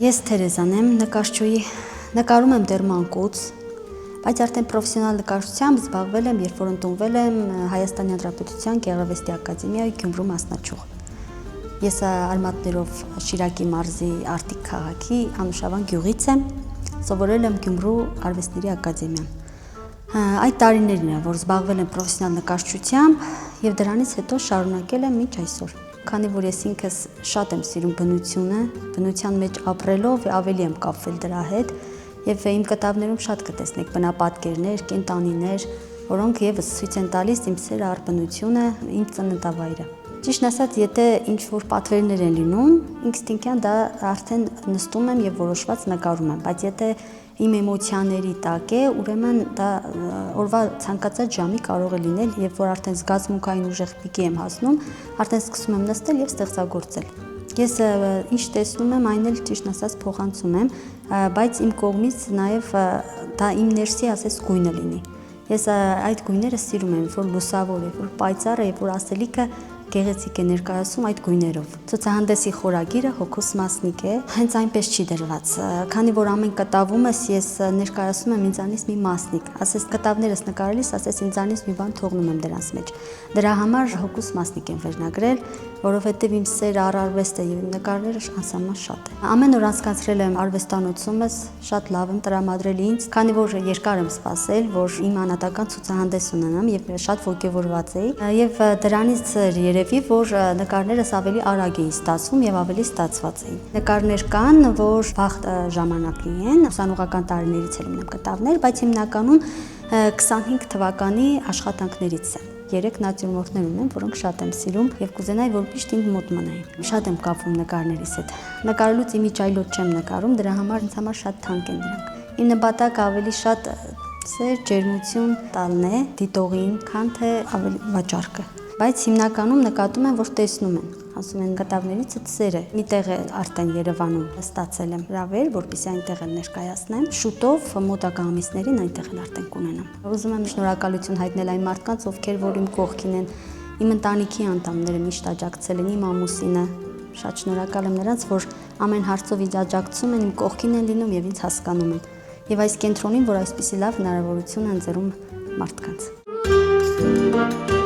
Ես Թերեզան եմ, նկարչուհի, նկարում եմ դեռ մանկուց, բայց արդեն պրոֆեսիոնալ նկարչությամբ զբաղվել եմ, երբ որ ընդունվել եմ Հայաստանի Հանրապետության Գեղարվեստի ակադեմիայի Գյումրու մասնաճյուղ։ Ես արմատներով Շիրակի մարզի Արտիկ քաղաքի Անուշավան գյուղից եմ, սովորել եմ Գյումրու արվեստների ակադեմիան։ Այդ տարիներն է, որ զբաղվել եմ պրոֆեսիոնալ նկարչությամբ եւ դրանից հետո շարունակել եմ մինչ այսօր։ Քանի որ ես ինքս շատ եմ սիրում բնությունը, բնության մեջ ապրելով ավելի եմ կապվել դրա հետ եւ իմ կտավներում շատ կտեսնեք բնապատկերներ, կենտանիներ, որոնք եւս ցույց են տալիս իմ սերը առ բնությունը, իմ ծննդավայրը։ Ճիշտ ասած, եթե ինչ-որ պատվերներ են լինում, ինստինկտիվ դա արդեն նստում եմ եւ որոշված նկարում եմ, բայց եթե իմ էմոցիաների տակ է, ուրեմն դա օրվա ցանկացած ժամի կարող է լինել, երբ որ արդեն զգացմունքային ուժեղ պիկի եմ հասնում, արդեն սկսում եմ նստել եւ ստեղծագործել։ Ես ինչ տեսնում եմ, այն էլ ճիշտ ասած փոխանցում եմ, բայց իմ կողմից նաեւ դա իմ ներսի ասես գույնը լինի։ Ես այդ գույները սիրում եմ, որ լուսավոր է, որ պայծառ է, որ ասելիքը գեղեցիկ է ներկայացում այդ գույներով։ Ցուցահանդեսի խորագիրը հոգուս մասնիկ է, հենց այնպես չի դրված, քանի որ ամեն կտավումս ես ներկայացնում եմ ինձանից մի մասնիկ, ասես կտավներս նկարելիս, ասես ինձանից մի բան թողնում եմ դրանց մեջ։ Դրա համար հոգուս մասնիկ եմ վերնագրել, որովհետև իմ սերը առ արվեստը եւ իմ նկարները անսահման շատ է։ Ամեն օր անցկացրել եմ արվեստանոցումս, շատ լավ եմ տրամադրել ինձ, քանի որ երկար եմ սպասել, որ իմ անհատական ցուցահանդես ունենամ եւ շատ ողջավորված էի եւ դրանից երևի որ նկարներս ավելի արագ էին ստացվում եւ ավելի ստացված էին։ Նկարներ կան, որ վաղ ժամանակի են, ուսանողական տարիներից եմ ունեմ կտավներ, բայց հիմնականում 25 թվականի աշխատանքներից են։ 3 նատյուրմորտներ ունեմ, որոնք շատ եմ սիրում եւ կուզենայի, որ միշտ ինձ մոտ մնային։ Շատ եմ կապվում նկարներիս հետ։ Նկարելուց իմիջայլոց չեմ նկարում, դրա համար ինձ համար շատ թանկ են դրանք։ Իմ նպատակը ավելի շատ սեր, ջերմություն տալն է դիտողին, քան թե ավելի վաճառքը։ Բայց հիմնականում նկատում եմ, որ տեսնում են, ասում են կտավներից սեր է։ Միտեղ է արդեն Երևանում ստացել եմ հրավեր, որպեսզի այնտեղ էլ ներկայացնեմ։ Շուտով մոտակա ամիսներին այնտեղ էլ արդեն կունենամ։ Ուզում եմ շնորհակալություն հայտնել այն մարդկանց, ովքեր որ իմ կողքին են, իմ ընտանիքի անդամները միշտ աջակցել են, իմ ամուսինը։ Շատ շնորհակալ եմ նրանց, որ ամեն հարցով ինձ աջակցում են, իմ կողքին են լինում եւ ինձ հասկանում են։ Եվ այս կենտրոնին, որ այսպիսի լավ հնարավորություն են ընձեռում մարդկանց։